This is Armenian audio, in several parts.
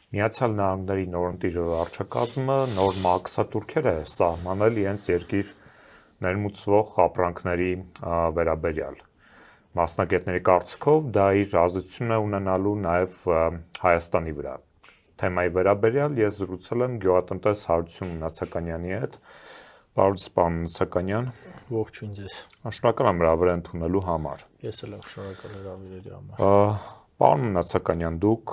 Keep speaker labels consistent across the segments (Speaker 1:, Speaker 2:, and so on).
Speaker 1: Միացյալ Նահանգների նորընտիր վարչակազմը նոր մաքսատուրքեր է սահմանել իրենց երկիր ներմուծվող ապրանքների վերաբերյալ։ Մասնագետների կարծիքով դա իր ազդեցությունն է ունենալու նաև Հայաստանի վրա։ Թեմայի վերաբերյալ ես զրուցել եմ գյուղատնտես Հարություն Նացականյանի հետ։ Պարոն Նացականյան,
Speaker 2: ողջույն ձեզ։
Speaker 1: Շնորհակալ եմ հրավերը ընդունելու համար։
Speaker 2: Ես էլ եմ շնորհակալ հրավիրելու համար։
Speaker 1: Պարոն Նացականյան, դուք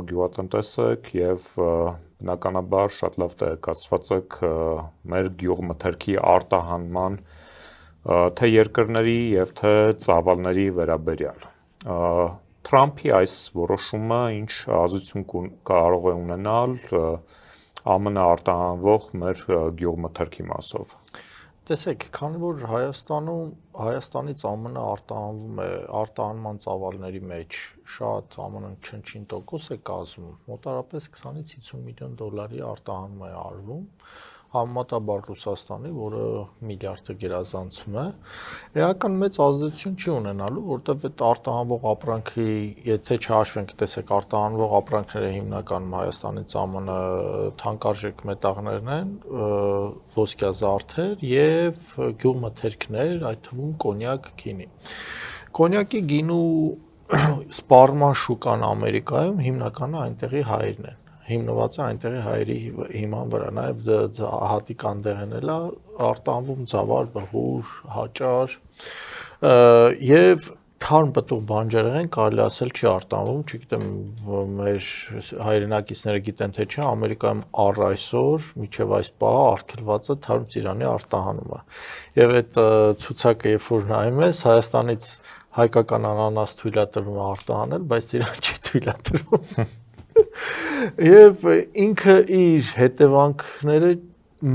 Speaker 1: գյուղատնտես եք եւ բնականաբար շատ լավ տեղեկացված եք մեր գյուղմթերքի արտահանման թե երկրների եւ թե ծավալների վերաբերյալ։ Թրամփի այս որոշումը ինչ ազդեցություն կարող է ունենալ ԱՄՆ արտահանվող մեր գյուղմթերքի մասով։
Speaker 2: Տեսեք, քանի որ Հայաստանից ԱՄՆ արտահանման ծավալների մեջ շատ ԱՄՆ չնչին տոկոս է կազմում, մոտավորապես 20-ից 50 միլիոն դոլարի արտահանում է արվում, համեմատաբար Ռուսաստանի, որը միլիարդը գերազանցում է, էական մեծ ազդեցություն չի ունենալու, որտեղ այդ արտահանվող ապրանքի, եթե չհաշվենք, տեսեք, արտահանվող ապրանքները հիմնականում Հայաստանից ԱՄՆ թանկարժեք մետաղներն են, ոսկյազարդեր եւ գյուղմթերքներ, այդ թվում կոնյակ, գինի։ Կոնյակի գինու սպառման շուկան Ամերիկայում հիմնականը այնտեղի հայերն են, հիմնված է այնտեղի հայերի հիման վրա, նաև հատիկանդեղեն էլ է արտահանվում, ձավար, բխուր, հաճար եւ թարմ պտուղ բանջարեղեն կարելի ասել չի արտահանվում, չգիտեմ մեր հայրենակիցները գիտեն թե չէ, Ամերիկայում առ այսօր մինչև այս պահը արգելված է թարմ ծիրանի արտահանումը։ Եվ այդ ցուցակը երբ որ նայում ես, Հայաստանից հայկական անանաս թույլատրվում է արտահանել, բայց ծիրան չի թույլատրվում։ Եվ ինքը իր հետևանքները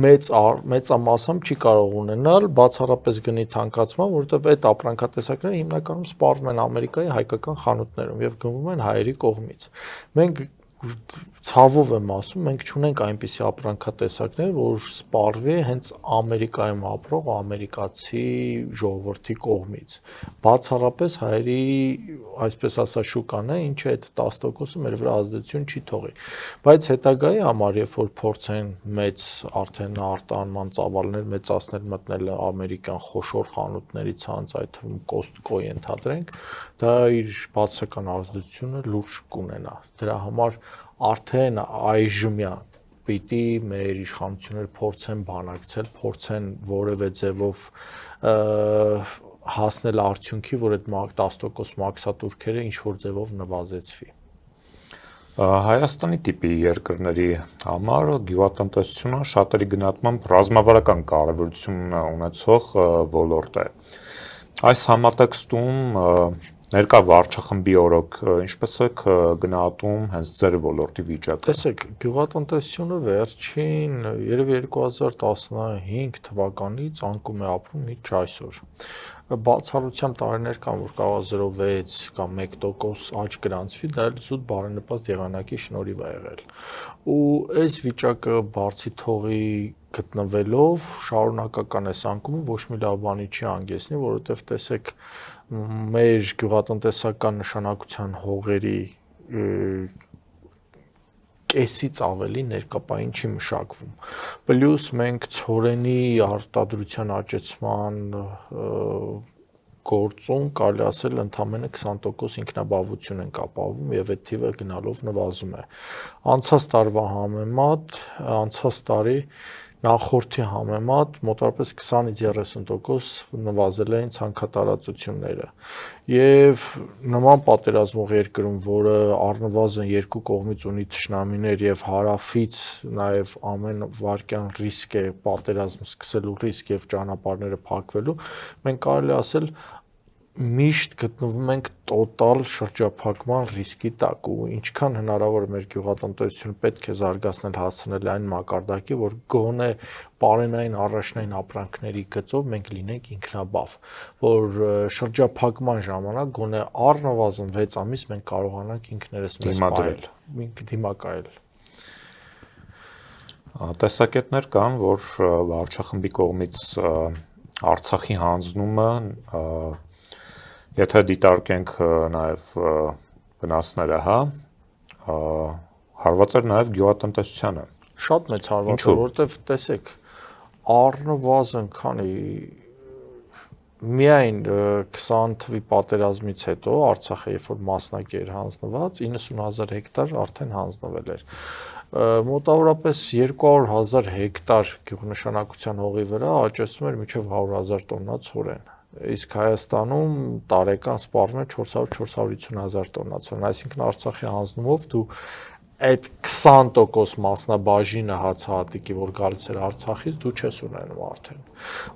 Speaker 2: մեծամասամբ չի կարող ունենալ բացառապես գնի թանկացման, որովհետև այդ ապրանքատեսակները հիմնականում սպառվում են Ամերիկայի հայկական խանութներում եւ գնվում են հայերի կողմից։ Մենք ցավով եմ ասում, մենք չունենք այնպիսի ապրանքատեսակներ, որ սպառվի հենց Ամերիկայում ապրող ամերիկացի ժողովրդի կողմից։ Բացառապես հայերի, այսպես ասած, շուկան է, ինչը այդ 10%-ը մեր վրա ազդեցություն չի թողի։ Բայց հետագայի համար, երբ որ փորձեն մեծ արդեն արտահանման ծավալներ մեծացնել, մտնել ամերիկյան խոշոր խանութների ցանց, այդ թվում Costco ենթադրենք, դա իր բացասական ազդեցությունը լուրջ կունենա։ Դրա համար արդեն այժմյա պիտի մեր իշխանությունները փորձեն բանակցել, փորձեն որևէ ձևով հասնել արդյունքի, որ այդ 10% մաքսատուրքերը ինչ-որ ձևով նվազեցվի։
Speaker 1: Հայաստանի տիպի երկրների համար գյուղատնտեսությունը շատերի գնահատմամբ ռազմավարական կարևորություն ունեցող ոլորտ է։ Այս համատեքստում ներկա վարչախմբի օրոք ինչպես եք գնահատում հենց ձեր ոլորտի վիճակը։
Speaker 2: Տեսեք, գյուղատնտեսությունը վերջին երևի 2015 թվականից անկում է ապրում մինչ այսօր։ Բացառությամբ տարիներ կան, որ կարող 0.6 կամ 1% աճ գրանցվի, դա էլ զուտ բարենպաստ եղանակի շնորհիվ է եղել։ Ու այս վիճակը բարձի թողի գտնվելով շարունակական է անկումը ոչ մի լավ բանի չի հանգեցնի, որովհետև տեսեք մեր գյուղատնտեսական նշանակության հողերի կեսից ավելի ներկապային չի մշակվում։ Պլյուս մենք ցորենի արտադրության աճեցման գործում կարելի ասել ընդամենը 20% ինքնաբավություն ենք ապահովում եւ այդ թիվը գնալով նվազում է։ Անցած տարվա համեմատ, անցած տարի նախորդի համեմատ մոտավորապես 20-ից 30% նվազել են ցանքատարածությունները։ Եվ նման պատերազմող երկրում, որը առնվազն երկու կողմից ունի թշնամիներ եւ հարավից նաեւ ամեն վարկյան ռիսկ է պատերազմ սկսելու ռիսկ եւ ճանապարհները փակվելու, մենք կարելի ասել միշտ գտնվում ենք տոտալ շրջափակման ռիսկի տակ ու ինչքան հնարավոր է մեր գյուղատնտեսությունը պետք է զարգացնել հասցնել այն մակարդակի, որ գոնե պարենային առաջնային ապրանքների գծով մենք լինենք ինքնաբավ, որ շրջափակման ժամանակ գոնե առնվազն 6 ամիս մենք կարողանանք ինքներս մեզ դիմակայել։
Speaker 1: Տեսակետներ կան, որ վարչախմբի կողմից Արցախի հանձնումը եթե դիտարկենք նաև վնասները, հարված էր նաև գյուղատնտեսությանը։
Speaker 2: Շատ մեծ հարված է, որովհետև տեսեք, առնվազն քանի միայն 20 թվականի պատերազմից հետո Արցախը երբ որ մասնակի էր հանձնված, 90,000 հեկտար արդեն հանձնվել էր։ Մոտավորապես 200,000 հեկտար գյուղնշանակության հողի վրա աճեցվում էր մինչև 100,000 տոննա ցորեն։ Իսկ Հայաստանում տարեկան սպառվում է 400-450,000 տոննա ցորեն, այսինքն Արցախի հանձնումով դու այդ 20% մասնաբաժինը հացահատիկի, որ գալիս էր Արցախից, դու չես ունենում արդեն։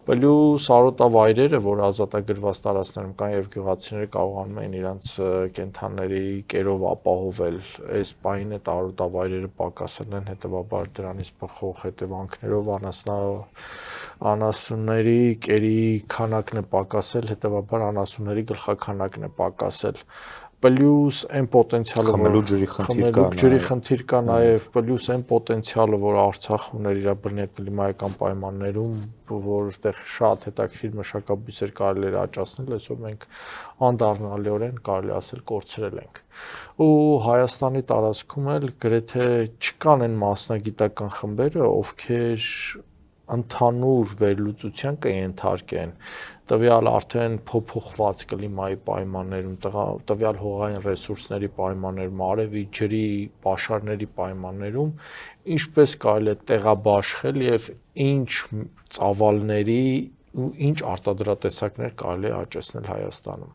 Speaker 2: Պլյուս արոտավայրերը, որ ազատագրված տարածքներում կան եւ գյուղացիները կարողանում են իրենց կենդանների կերով ապահովել, այս պահին այդ արոտավայրերը պակասել են, հետեւաբար դրանից բխող հետևանքներով անասունների կերի քանակն է պակասել, հետեւաբար անասունների գլխաքանակն է պակասել։ Պլյուս այն պոտենցիալը,
Speaker 1: խմելու ջրի խնդիր կա
Speaker 2: նաև, պլյուս այն պոտենցիալը, որ Արցախ ուներ իր բնիկ կլիմայական պայմաններում, որտեղ շատ հետաքրքիր մշակաբույսեր կարելի էր աճացնել, այսօր մենք անդառնալիորեն կարելի ասել կորցրել ենք։ Ու Հայաստանի տարածքում էլ գրեթե չկան այն մասնագիտական խմբերը, ովքեր ընդհանուր վերլուծության կենթարկեն տվյալ արդեն փոփոխված կլիմայի պայմաններում, տվյալ հողային ռեսուրսների պայմաններում, արևի ջրի պաշարների պայմաններում, ինչպես կարելի է տեղաբաշխել եւ ինչ ծավալների ու ինչ արտադրատեսակներ կարելի է աճեցնել Հայաստանում։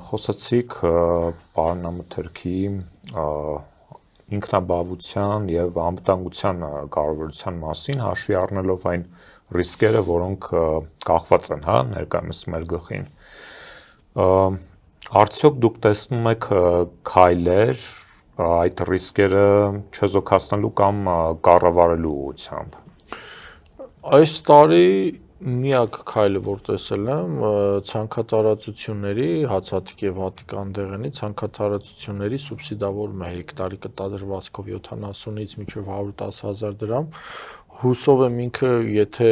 Speaker 1: Խոսացիք պարոնամթերքի ինքնաբավության եւ անվտանգության կարևորության մասին, հաշվի առնելով այն ռիսկերը, որոնք կախված են, ներկայումս մեր գլխին։ Արդյոք դուք տեսնում եք քայլեր այդ ռիսկերը չեզոքացնելու կամ կառավարելու ուղղությամբ։
Speaker 2: Այս տարի միակ քայլը, որ տեսել եմ, ցանքատարածությունների հացահատիկ եւ հատիկան դեղանի ցանքատարածությունների սուբսիդավորում է հեկտարի կտադրվածքով 70-ից մինչև 110,000 դրամ։ Հուսով եմ ինքը, եթե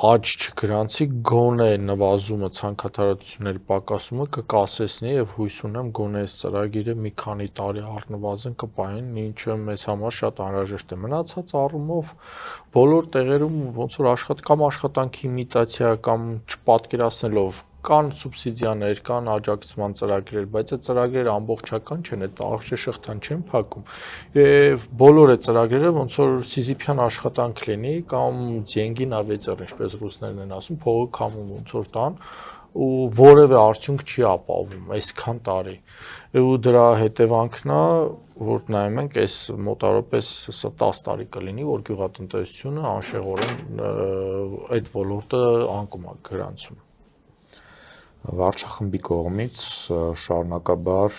Speaker 2: աճ չգրանցի, գոնե նվազումը ցանքատարածությունների պակասումը կկասեցնի եւ հույս ունեմ գոնե այս ծրագիրը մի քանի տարի առնվազն կպահեն, ինչը մեզ համար շատ անհրաժեշտ է։ Մնացած առումով բոլոր տեղերում ոնց որ աշխատանքի իմիտացիա կամ չպատկերացնելով կան սուբսիդիաներ, կան աջակցման ծրագրեր, բայց այդ ծրագրերը ամբողջական չեն, այդ աղջեշղթան չեն փակում։ Եվ բոլոր այդ ծրագրերը ոնց որ սիզիփյան աշխատանք լինի կամ деньги на ветер, ինչպես ռուսներն են ասում, փողը քամում ոնց որ տան ու որևէ արդյունք չի ապահովում այսքան տարի։ Ու դրա հետևանքն է, որ նայում ենք, այս մոտավորապես 10 տարի կլինի, որ գյուղատնտեսությունը անշեղորեն այդ ոլորտը անկում է գրանցում։
Speaker 1: Վարչախմբի կողմից շարունակաբար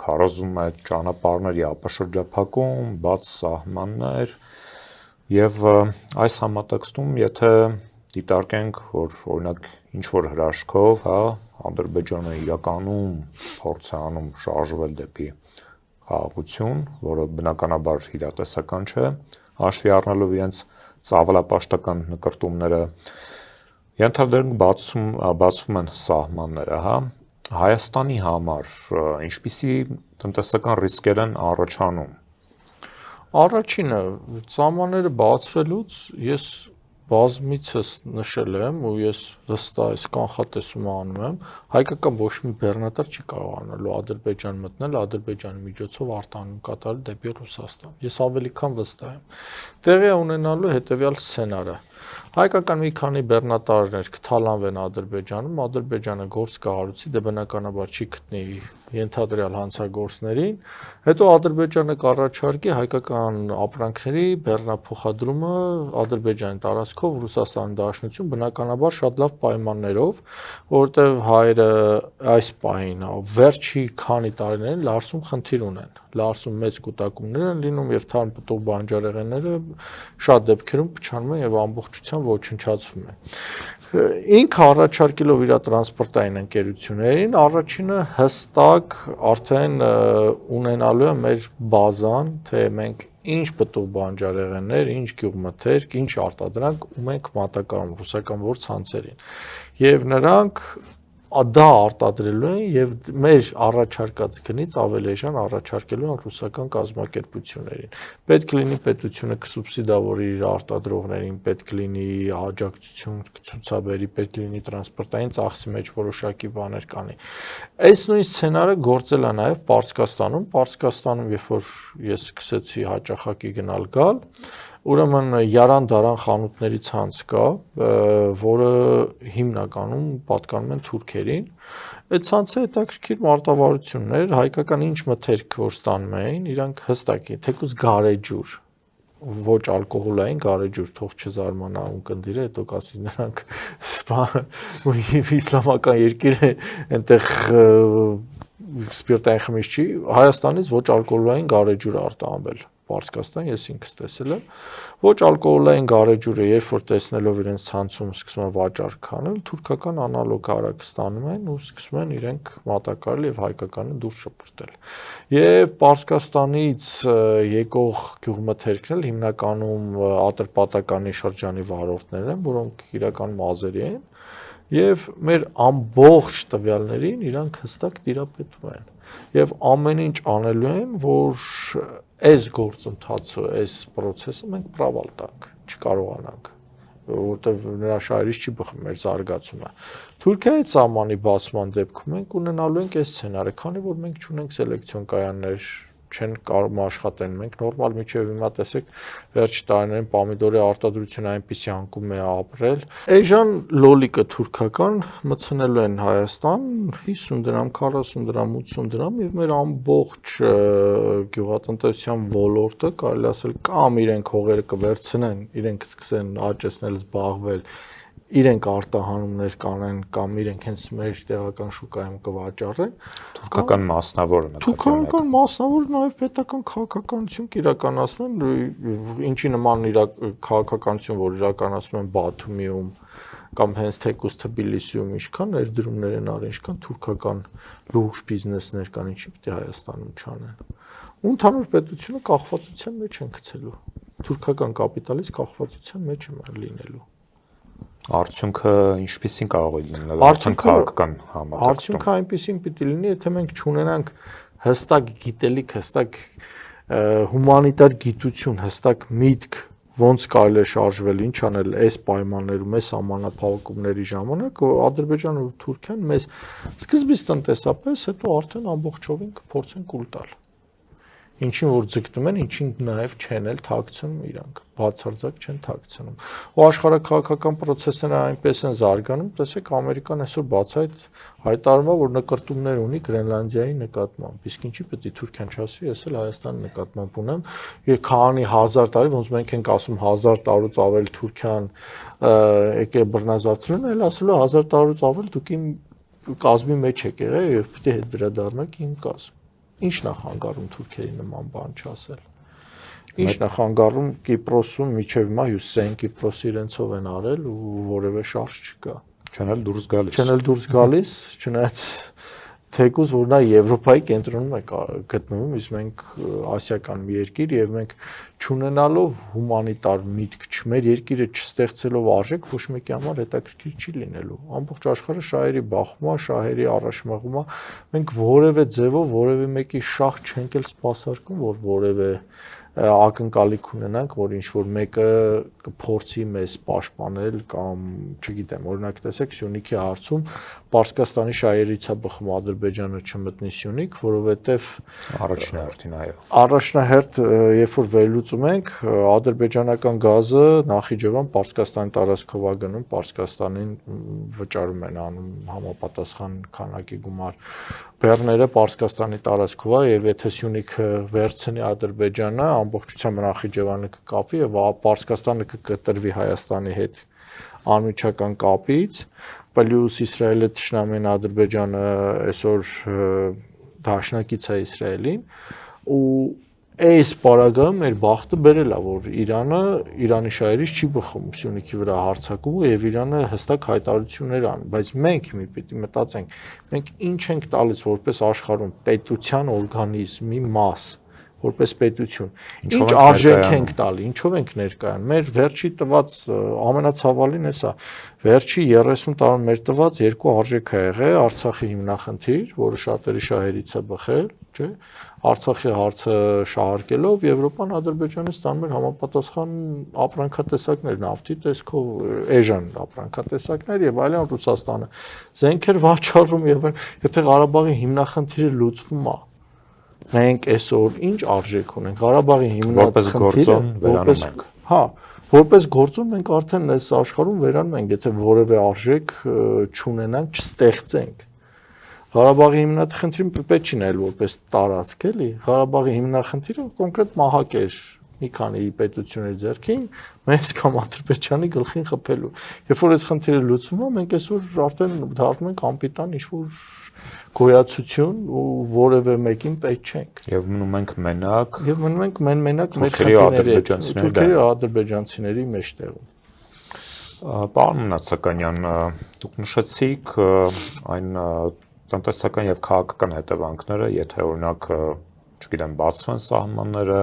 Speaker 1: քարոզում է ճանապարհների ապաշրջափակում, բաց սահմաններ եւ այս համատեքստում, եթե դիտարկենք, որ օրինակ ինչ որ հրաշքով, Ադրբեջանը իրականում փորձ է անում շարժվել դեպի խաղաղություն, որը բնականաբար իրատեսական չէ, հաշվի առնելով իրենց ծավալապաշտական նկրտումները, ենթադրենք բացվում են սահմանները, Հայաստանի համար ինչպիսի տնտեսական ռիսկեր են առաջանում։
Speaker 2: Առաջինը, սահմանները բացվելուց ես բազմիցս նշել եմ ու ես վստահ այս կանխատեսումը անում եմ, հայկական ոչ մի բեռնատար չի կարողանալու Ադրբեջան մտնել, Ադրբեջանի միջոցով արտահանում կատարել դեպի Ռուսաստան։ Ես ավելի քան վստահ եմ։ Տեղի ունենալու հետևյալ սցենարը։ Հայկական մի քանի բեռնատարներ կթալանվեն Ադրբեջանում, Ադրբեջանը գործ կհարուցի, դե բնականաբար չի գտնի ենթադրյալ հանցագործներին, հետո Ադրբեջանը կառաջարկի հայկական ապրանքների բեռնափոխադրումը Ադրբեջանի տարածքով Ռուսաստանի Դաշնություն, բնականաբար շատ լավ պայմաններով, որովհետև հայերը այս պահին վերջի քանի տարիներին Լարսում խնդիր ունեն։ Լարսում մեծ կուտակումներ են լինում եւ թարմ պտուղ բանջարեղենները շատ դեպքերում փչանում են եւ ամբողջությամբ ոչնչացվում են։ Ինքը առաջարկելով իր տրանսպորտային ընկերություններին, առաջինը հստակ արդեն ունենալու է մեր բազան, թե մենք ինչ պտուղ բանջարեղեններ, ինչ գյուղմթերք, ինչ արտադրանք ունենք մատակարարում ռուսական որ ցանցերին։ Եվ նրանք դա արտադրելու են եւ մեր առաջարկած գնից ավելի էժան առաջարկելու են ռուսական կազմակերպություններին։ Պետք լինի պետությունը կսուբսիդավորի իր արտադրողներին, պետք լինի աջակցություն ցուցաբերի, պետք լինի տրանսպորտային ծախսի մեջ որոշակի բաներ կանի։ Այս նույն սցենարը գործել է նաեւ Պարսկաստանում։ Պարսկաստանում, երբ որ ես սկսեցի հաճախակի գնալ գալ, ուրեմն յարան-դարան խանութների ցանց կա, որը հիմնականում պատկանում են թուրքերին։ Այդ ցանցը հետաքրքիր մարտավարություններ, հայկական ինչ մթերք որ ստանում էին, իրանք հստակ է, թեկուզ գարեջուր, ոչ ալկոհոլային գարեջուր, թող չզարմանա ունկնդիրը, հետո կասի նրանք իսլամական երկիր է, այնտեղ սպիրտային խմիչ չի, Հայաստանից ոչ ալկոհոլային գարեջուր արտահանվել։ Պարսկաստան, ես ինքս տեսել եմ, ոչ ալկոհոլային գարեջուրը, երբ որ տեսնելով իրենց ցանցում սկսում են վաճառք անել, թուրքական անալոգ արագ ստանում են ու սկսում են իրենք մատակարարել եւ հայկականը դուրս շպրտել։ Եվ Պարսկաստանից եկող գյուղմթերքն էլ հիմնականում Ատրպատականի շրջանի վարորդներն են, որոնք իրական մազերի են, եւ մեր ամբողջ տվյալներին իրանք հստակ տիրապետում են։ Եվ ամեն ինչ անելու են, որ այս գործընթացը, այս process-ը մենք պրավալ տանք, չկարողանանք, որովհետև նրա շահերից չի բխում մեր զարգացումը։ Թուրքիայի սահմանի բացման դեպքում մենք ունենալու ենք այս սցենարը, քանի որ մենք չունենք սելեկցիոն կայաններ, չեն կարող աշխատեն։ Մենք նորմալ միջև հիմա տեսեք վերջի տարիներին պոմիդորի արտադրությունը այնպեսի անկում է ապրել։ Էժան լոլիկը թուրքական մտցնելու են Հայաստան 50 դրամ, 40 դրամ, 80 դրամ եւ մեր ամբողջ գյուղատնտեսության ոլորտը կարելի ասել կամ իրենք հողերը կվերցնեն, իրենք սկսեն աճեցնել, զբաղվել, իրենք արտահանումներ կանեն կամ իրենք հենց մեր տեղական շուկայում կվաճառեն,
Speaker 1: թուրքական մասնավորը
Speaker 2: թուրքական մասնավորը նաև պետական քաղաքականություն կիրականացնեն, ինչի նման քաղաքականություն, որ իրականացնում են Բաթումիում կամ հենց թեկուզ Թբիլիսիում, ինչքան ներդրումներ են արել, ինչքան թուրքական լուրջ բիզնեսներ կան, ինչի պիտի Հայաստանում չանեն։ Ու ընդհանուր պետությունը կախվածության մեջ են գցելու, թուրքական կապիտալից կախվածության մեջ են լինելու։
Speaker 1: Արդյունքը ինչպեսին կարող է լինել քաղաքական համատեքստում։
Speaker 2: Արդյունքը այնպեսին պիտի լինի, եթե մենք չունենանք հստակ գիտելիք, հստակ հումանիտար գիտություն, հստակ միտք, ոնց կարելի է շարժվել, ինչ անել այս պայմաններում, այս համանախապակումների ժամանակ, Ադրբեջանը ու Թուրքիան մեզ սկզբից տնտեսապես, հետո արդեն ամբողջովին կփորձեն կուլ տալ։ Ինչին որ ձգտում են, ինչին նաև չեն էլ թաքցնում իրանք, բացարձակ չեն թաքցնում։ Ու աշխարհակաղակական process-ները այնպես են զարգանում, տեսեք Ամերիկան այսօր բացայտ հայտարարում է, որ նկարտումներ ունի Գրենլանդիայի նկատմամբ։ Իսկ ինչի պետք է Թուրքիան չասի, ես էլ Հայաստանի նկատմամբ ունեմ, եւ քանի 1000 տարի, ոնց մենք ենք ասում 1000 տարուց ավել Թուրքիան եկե բռնազարդել, էլ ասելու 1000 տարուց ավել դուք իմ կազմի մեջ եք եղել եւ պետք է հետ վերադառնաք իմ կազմ։ Ինչ նախանգարում թուրքերի նման բան չասել։ Ինչ նախանգարում Կիպրոսում միջև հիմա հյուսիսային Կիպրոսը իրենցով են արել ու որևէ շարժ չկա։
Speaker 1: Չեն էլ դուրս գալիս։
Speaker 2: Չեն էլ դուրս գալիս, չնայած թեկուզ որ նա Եվրոպայի կենտրոնում է գտնվում, իսկ մենք ասիական մի երկիր եւ մենք չունենալով հումանիտար միտք, մեր երկիրը չստեղծելով արժեք, ոչ մեկի համար հետաքրքիր չի լինելու։ Ամբողջ աշխարհը շահերի բախվում է, շահերի առաջմաղում է, մենք որևէ ձևով որևէ մեկի շահ չենք էլ սպասարկում, որ որևէ ակնկալիք ունենանք, որ ինչ որ մեկը կփորձի մեզ պաշտպանել կամ, չգիտեմ, օրինակ տեսեք Սյունիքի հարցում Պարսկաստանի շահերից է բխում Ադրբեջանը չմտնի Սյունիք, որովհետև
Speaker 1: առաջնահերթին այո։
Speaker 2: Առաջնահերթ, երբ որ վերլուծում ենք, ադրբեջանական գազը Նախիջևան Պարսկաստանի տարածքով է գնում, Պարսկաստանին վճարում են անում համապատասխան քանակի գումար։ Բեռները Պարսկաստանի տարածքով է եւ եթե Սյունիքը վերցնի Ադրբեջանը, ամբողջությամբ Նախիջևանը կկապվի եւ Պարսկաստանը կկտրվի Հայաստանի հետ անմիջական կապից, պլյուս Իսրայելը թշնամին Ադրբեջանը այսօր դաշնակից է Իսրայելին ու այս պարագայում մեր բախտը բերել է, որ Իրանը Իրանի շահերից չի բխում Սյունիքի վրա հարձակում եւ Իրանը հստակ հայտարարություններ անում, բայց մենք մի պիտի մտածենք, մենք ինչ ենք տալիս որպես աշխարհում պետության օրգանիզմի մաս, որպես պետություն։ Ինչ արժեք ենք տալի, ինչով ենք ներկայանում։ Մեր վերջի տված ամենացավալին է սա։ Վերջի 30 տարում մեր տված երկու արժեք ա եղել Արցախի հիմնախնդիր, որը շատերի շահերից է բխել, չէ՞։ Արցախի հարցը շահարկելով Եվրոպան Ադրբեջանից ստանում էր համապատասխան ապրանքատեսակներ, նավթի տեսքով, էժան ապրանքատեսակներ եւ այլն Ռուսաստանը։ Զենքեր վաճառում եւ եթե Ղարաբաղի հիմնախնդիրը լուծվում է, մենք այսօր ինչ արժեք ունենք Ղարաբաղի հիմնախնդիրը
Speaker 1: վերանում ենք։
Speaker 2: Հա, որպես գործոն մենք արդեն այս աշխարհում վերանում ենք, եթե որևէ արժեք չունենանք, չստեղծենք։ Ղարաբաղի հիմնախնդիրը պետք չի նայել որպես տարածք, էլի։ Ղարաբաղի հիմնախնդիրը կոնկրետ մահակ էր մի քանի պետությունների ձեռքին, մեզ կամ Ադրբեջանի գլխին խփելու։ Երբ որ այս խնդիրը լուծվում է, մենք այսօր արդեն դառնում ենք անպիտան ինչ-որ գոյացություն ու որևէ մեկին պետք չենք։
Speaker 1: Եվ մնում ենք մենակ։
Speaker 2: Եւ մնում ենք մենակ մեր խնդիրների հետ, թուրքերի ադրբեջանցիների մեջտեղում։
Speaker 1: Պարոն Մնացականյան, դուք նշեցիք այն տնտեսական եւ քաղաքական հետևանքները, եթե օրինակ, չգիտեմ, բացվեն սահմանները,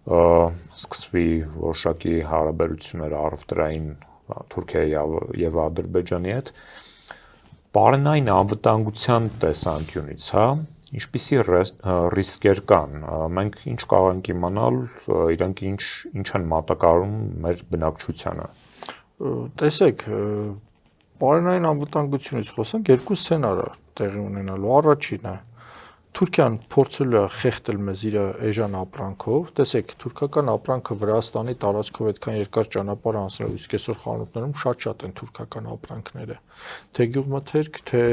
Speaker 1: սկսվի որոշակի հարաբերություններ առևտրային Թուրքիայի եւ Ադրբեջանի հետ, բարենային անվտանգության տեսանկյունից, հա, ինչպիսի ռիսկեր կան, մենք ինչ կարող ենք իմանալ, իրենք ինչ են մատակարարում մեր բնակչությանը։
Speaker 2: Տեսեք, բարենային անվտանգությունից խոսենք, երկու սցենար է տեղի ունենալու։ Առաջինը Թուրքիան փորձելու է խեղդել մեզ իր էժան ապրանքով։ Տեսեք, թուրքական ապրանքը Վրաստանի տարածքով այդքան երկար ճանապարհ անցնելու, իսկ այսօր խանութներում շատ են թուրքական ապրանքները։ Թե գյուղմթերք, թե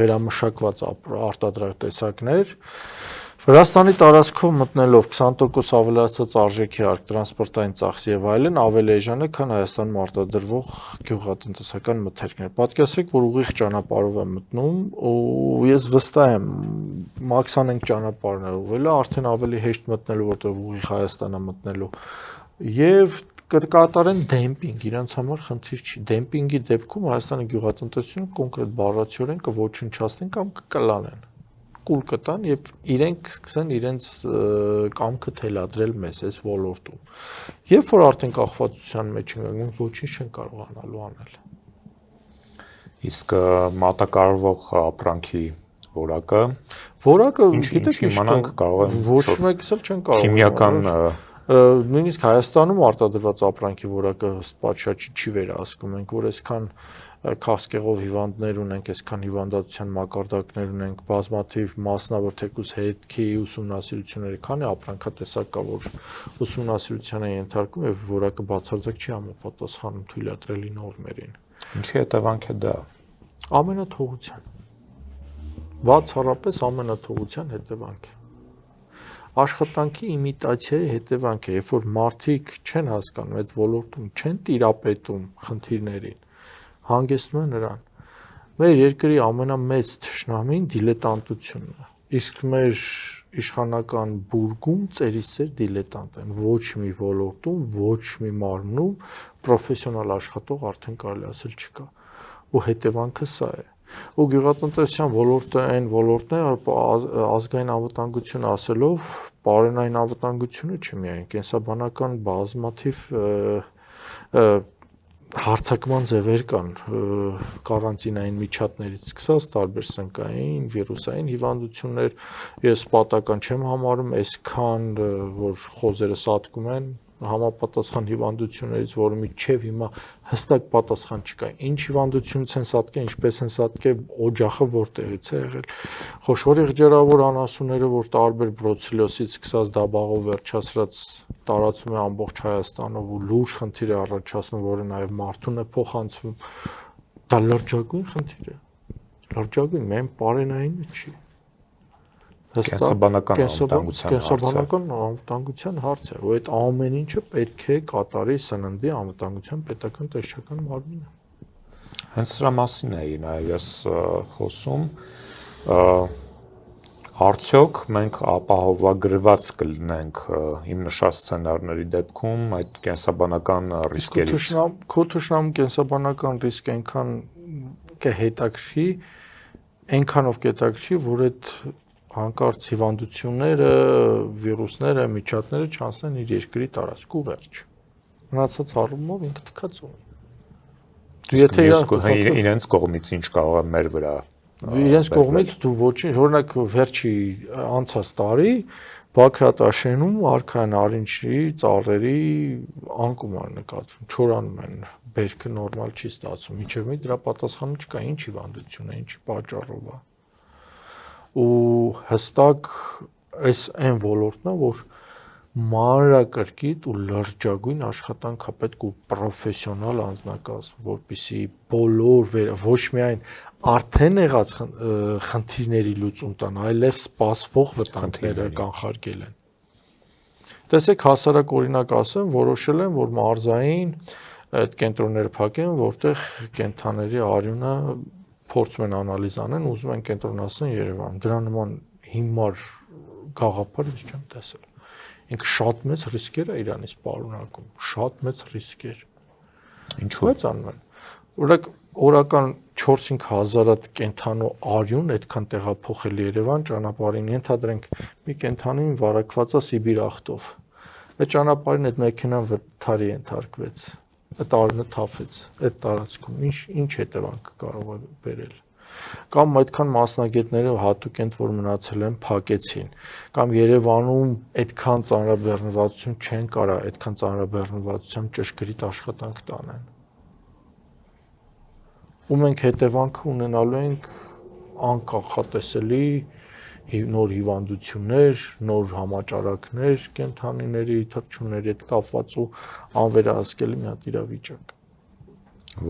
Speaker 2: վերամշակված արտադրակ տեսակներ։ Վրաստանի տարածքով մտնելով 20% ավելացած արժեքի արկ տրանսպորտային ծախս եւ այլն ավելի էժան է, քան Հայաստանում արտադրվող գյուղատնտեսական մթերքներ։ Պատկերացրեք, որ ուղիղ ճանապարհով է մտնում ու ես վստահ եմ, մաքսանենք ճանապարհն է ուղղելը, արդեն ավելի հեշտ մտնելու, որտեղ ուղիղ Հայաստան է մտնելու։ Եվ կկատարեն դեմպինգ, իրանց համար խնդիր չի։ Դեմպինգի դեպքում Հայաստանի գյուղատնտեսությունը կոնկրետ բառացիորեն կոչնչացնեն կամ կկլանեն։ Կուլ կտան եւ իրենք սկսեն իրենց կամքը թելադրել մեզ այս ոլորտում։ Երբ որ արդեն կախվածության մեջ ենք, ոչինչ չեն կարողանալու անել։
Speaker 1: Իսկ մատակարարվող ապրանքի որակը
Speaker 2: գիտեք
Speaker 1: իմանանք կարող են
Speaker 2: ոչ մեկս էլ չեն կարող։
Speaker 1: Քիմիական
Speaker 2: նույնիսկ Հայաստանում արտադրված ապրանքի որակը պատշաճ չի վերահսկում, ենք որ այսքան քաղցկեղով հիվանդներ ունենք, այսքան հիվանդացության մակարդակներ ունենք, բազմաթիվ մասնավոր թեկուզ հետքի ուսումնասիրությունների, քանի ապրանքատեսակ կա, որ ուսումնասիրության է ենթարկում եւ որակը բացարձակ չի համապատասխանում թույլատրելի նորմերին։
Speaker 1: Ինչի հետևանք է դա։
Speaker 2: Ամենաթողության։ Բացառապես ամենաթողության հետևանք է։ Աշխատանքի իմիտացիայի հետևանք է, երբ որ մարդիկ չեն հասկանում այդ ոլորտում, չեն տիրապետում խնդիրներին, հանգեցնում է նրան։ Մեր երկրի ամենամեծ թշնամին դիլետանտությունն է։ Իսկ մեր իշխանական բուրգում ծերիսեր դիլետանտ են։ Ոչ մի ոլորտում, ոչ մի մարմնում պրոֆեսիոնալ աշխատող արդեն կարելի ասել չկա։ Ու հետևանքը սա է։ Ու գյուղատնտեսության ոլորտը այն ոլորտն է, ազգային անվտանգություն ասելով, բարենային անվտանգությունը չի միայն, կենսաբանական բազմաթիվ հարցակման ձևեր կան, կարանտինային միջատներից սկսած տարբեր սնկային, վիրուսային հիվանդություններ, ես պատական չեմ համարում, այսքան որ խոզերը սատկում են համապատասխան հիվանդություններից, որը միջև հիմա հստակ պատասխան չկա։ Ինչ հիվանդությունից են սատկել, ինչպես են սատկել, օջախը որտեղից է եղել։ Խոշոր եղջերավոր անասունները, որ տարբեր բրոցելոսից սկսած դաբաղով վերջացրած տարածում է ամբողջ Հայաստանով ու լուրջ խնդիր է առաջացնում, որը նաև մարդուն է փոխանցվում։ Դա լրջագույն խնդիր է։ Լրջագույն, մեն բարենայինը չի։
Speaker 1: Կենսաբանական
Speaker 2: անվտանգության հարց է, ու այդ ամեն ինչը պետք է կատարի սննդի անվտանգության պետական տեսչական մարմինը։
Speaker 1: Հենց սրա մասին էի ես խոսում, արդյոք մենք ապահովագրված կլինենք իմ նշած սցենարների դեպքում այդ կենսաբանական ռիսկերից։
Speaker 2: Քո թշնամու կենսաբանական ռիսկ այնքան կհետաքրի, այնքանով կհետաքրի, որ այդ հանկարծ հիվանդությունները, վիրուսները, միջատները չանցնեն իր երկրի տարածք ու վերջ։ Մնացած առումով ինքը թքած ունի։ Դու եթե
Speaker 1: իրենց կողմից ինչ կարող է մեր վրա
Speaker 2: իրենց կողմից դու ոչինչ, օրինակ վերջի անցած տարի Բաքրատաշենում արքան արինչի ծառերի անկում են նկատվում, չորանում են, բերքը նորմալ չի ստացվում, իջև մի դրա պատասխանը չկա, ինչ հիվանդություն է, ինչի պատճառով է։ Ու հստակ այս այն ոլորտն է, որ մանրակրկիտ ու լրջագույն աշխատանք է պետք ու պրոֆեսիոնալ անձնակազմ, որպեսզի բոլոր ոչ միայն արդեն եղած խնդիրների լուծում տան, այլև սպասվող վտանգները կանխարգելեն։ Տեսեք, հասարակ օրինակ ասեմ, որոշել են, որ մարզային այդ կենտրոնները փակեն, որտեղ կենթաների արյունը փորձում են անալիզ անեն, ուզում են կենտրոնացնել Երևանում։ Դրա նման հիմար գաղափար ես չեմ տեսել։ Ինքը շատ մեծ ռիսկեր է Իրանից պարունակում, շատ մեծ ռիսկեր։ Ինչու՞ է անում են։ Օրինակ օրական 4-5 հազարատ կենթանու արյուն այդքան տեղափոխել Երևան ճանապարհին, ենթադրենք մի կենթանին վարակված է Սիբիր ախտով։ Այդ ճանապարհին այդ մեքենան վթարի ենթարկվեց, այդ արյունը թափեց այդ տարածքում, ինչ հետևանք կարող է բերել։ Կամ այդքան մասնագետները հատուկ են, որ մնացել են, փակեցին, կամ Երևանում այդքան ծանրաբեռնվածություն չեն կարա, այդքան ծանրաբեռնվածությամբ ճշգրիտ աշխատանք տանեն։ Ու մենք հետևանքը ունենալու ենք անկախատեսելի նոր հիվանդություններ, նոր համաճարակներ կենթանիների, թռչունների հետ կապված ու անվերահսկելի մի հատ իրավիճակ,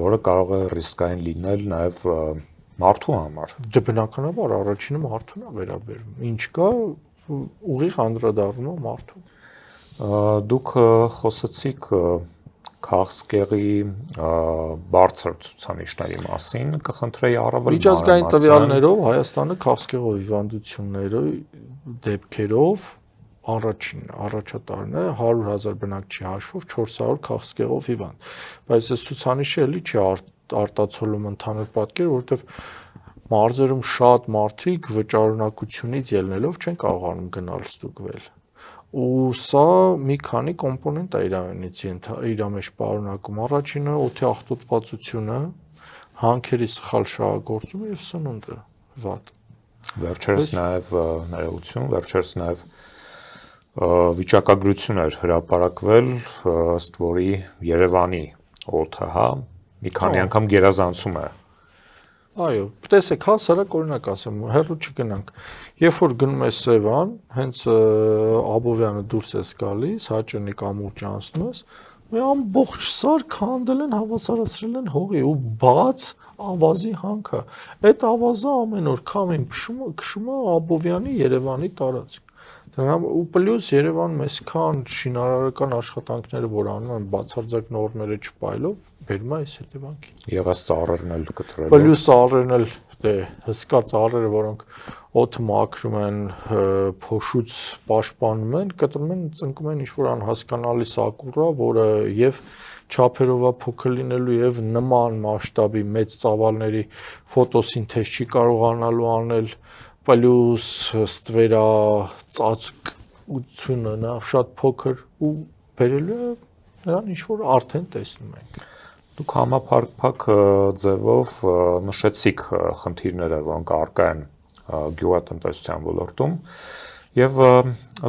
Speaker 1: որը կարող է ռիսկային լինել նաև մարդու համար։
Speaker 2: Դե բնականաբար առաջինը մարդուն է վերաբերում։ Ինչ կա ուղիղ անդրադառնում է մարդուն։
Speaker 1: Դուք խոսեցիք քաղցկեղի բարձր ցուցանիշների մասին, կխնդրեի առավել
Speaker 2: միջազգային տվյալներով Հայաստանը քաղցկեղով հիվանդությունների դեպքերով առաջատարն է 100,000 բնակչի հաշվով 400 քաղցկեղով հիվանդ, բայց այս ցուցանիշը էլի չի արտացոլում ընդհանուր պատկեր, որովհետև մարզերում շատ մարդիկ վճարունակությունից ելնելով չեն կարողանում գնալ ստուգվել։ Ու սա մի քանի կոմպոնենտ է իր մեջ պարունակում։ Առաջինը օդի աղտոտվածությունը, հանքերի սխալ շահագործումը եւ սնունդը վատ։
Speaker 1: Վերջերս նաև վիճակագրություն էր հրապարակվել, ըստ որի Երևանի օդը, մի քանի անգամ գերազանցում է։
Speaker 2: Այո, տեսեք, հասարակ օրինակ ասեմ, հեռու չգնանք։ Երբ որ գնում ես Սևան, հենց Աբովյանը դուրս ես գալիս, Հաճենի կամուրջը անցնում ես, մի ամբողջ սար քանդել են, հավասարացրել են հողի ու բաց ավազի հանքը։ Այդ ավազը ամեն օր քամին քշում է Աբովյանի Երևանի տարածք։ Ու պլյուս Երևանում այսքան շինարարական աշխատանքները, որ անում են բացարձակ նորմերը չպայլով, բերում է այս հետևանքին։
Speaker 1: Եղած ծառերն էլ կտրելով։
Speaker 2: Պլյուս ծառերն էլ, դե հսկա ծառերը, որոնք օդը մաքրում են, փոշուց պաշտպանում են, կտրում են, ծնկում են ինչ-որ անհասկանալի սակուրա, որը եւ չափերով է փոքր լինելու եւ նման մասշտաբի մեծ ծավալների ֆոտոսինթեզ չի կարողանալու անել, պլյուս ստվերա ծածկությունը նա շատ փոքր ու բերելու է նրան ինչ-որ արդեն տեսնում ենք։
Speaker 1: Դուք համապարփակ ձևով նշեցիք խնդիրները, որոնք առկա են գյուղատնտեսության ոլորտում, եւ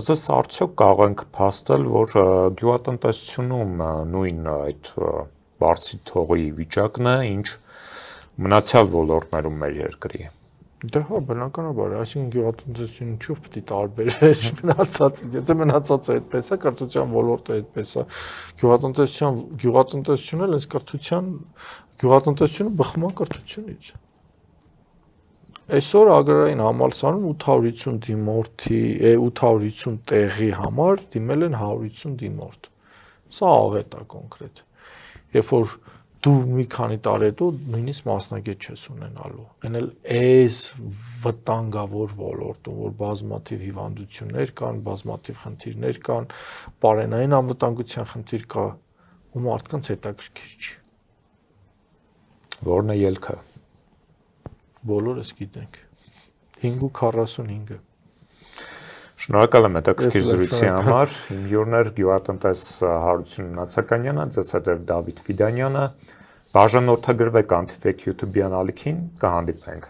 Speaker 1: ըստ արդյոք կարող ենք փաստել, որ գյուղատնտեսությունում նույն այդ բարձի թողի վիճակն է, ինչ մնացյալ ոլորտներում մեր երկրի։
Speaker 2: Դե հա, բնականաբար, այսինքն գյուղատնտեսությունը ինչու պետք է տարբերվեր մնացածից, եթե մնացածը այդպես է, կրթության ոլորտը այդպես է, գյուղատնտեսությունն էլ այս գյուղատնտեսությունը բխում է կրթությունից։ Այսօր agrarային համալսարանում 850 տեղի համար դիմել են 150 դիմորդ։ Սա աղետ է կոնկրետ։ Երբ որ դու մի քանի տարի հետո նույնիսկ մասնագետ չես ունենալու։ Այն էլ այս վտանգավոր ոլորտում, որ բազմաթիվ հիվանդություններ կան, բազմաթիվ խնդիրներ կան, պարենային անվտանգության խնդիր կա, ու մարդկանց հետաքրքիր չի։
Speaker 1: Որն է ելքը։
Speaker 2: Բոլորս գիտենք։ 5:45-ը։
Speaker 1: Շնորհակալ եմ հետաքրքիր զրույցի համար։ Իմ հյուրն էր գյուղատնտես Հարություն Նացականյանը, ձեզ հետ էր Դավիթ Ֆիդանյանը։ Բաժանորդագրվեք Antifake YouTube-յան ալիքին, կհանդիպենք։